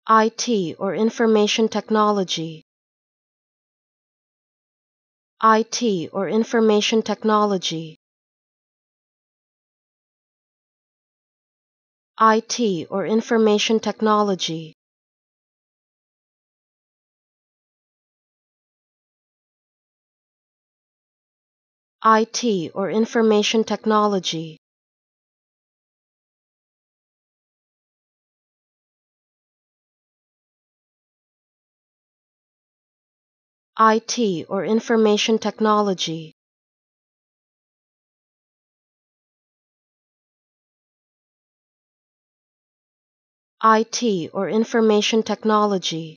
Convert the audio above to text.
IT or information technology. IT or information technology. IT or information technology. IT or information technology. IT or information technology. IT or information technology.